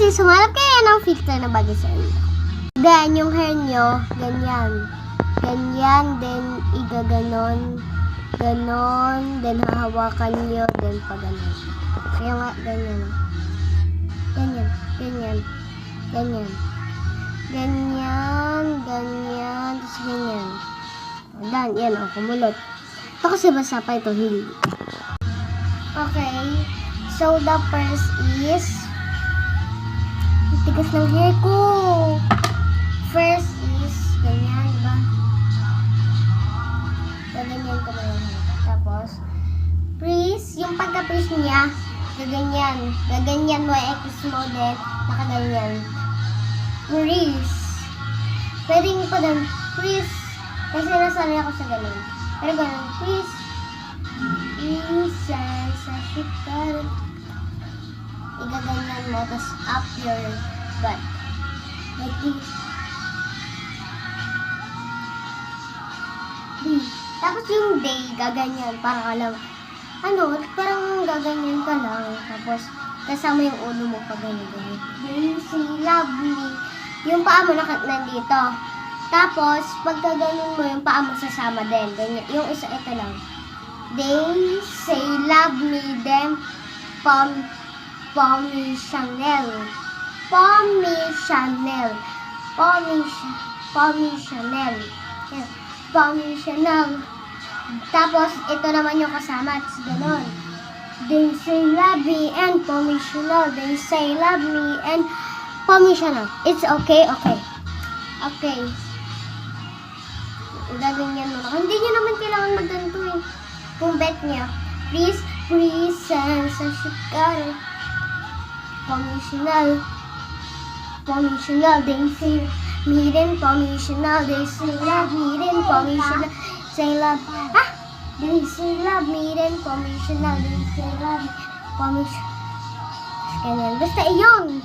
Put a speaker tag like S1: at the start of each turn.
S1: Kasi sumalap kaya ng filter na bagay sa inyo. Then, yung hair nyo, ganyan. Ganyan, then igaganon. Ganon, then hahawakan nyo, then pag ganon. Kaya nga, ganyan. Ganyan, ganyan, ganyan. Ganyan, ganyan, tapos ganyan. Dan, yan o, kumulot. Ito kasi basa pa ito, hindi. Okay, so the first is, tigas ng hair ko. First is, ganyan, diba? Gaganyan ko na yung hair. Tapos, freeze, yung pagka-freeze niya, gaganyan. Gaganyan mo, X mo din, nakaganyan. Freeze. Pwedeng pa din, freeze. Kasi nasanay ako sa ganun. Pero ganun, freeze. Freeze, sa shikar. Igaganyan mo, tapos up your butt. Like this. Tapos yung day, gaganyan. Parang alam, parang gaganyan ka lang. Tapos, kasama yung ulo mo pag ganyan. Day, say love me. Yung paa mo nandito. Tapos, pagka ganun mo, yung paa mo sasama din. Ganyan. Yung isa, ito lang. They say love me, then Pommy Chanel. Pommy Chanel. Pommy Chanel. Yan. Pommy Chanel. Tapos, ito naman yung kasama. It's ganon. They say love me and Pommy Chanel. They say love me and Pommy Chanel. It's okay, okay. Okay. Gaganyan mo lang. Hindi niya naman kailangan magganto eh. Kung bet niya, please, presence sa shikar. Commissional, they say, meeting, commissional, they say love, meeting, commissional, say love, they say love, meeting, commissional, they say love, commissional. Ganyan. Basta iyon.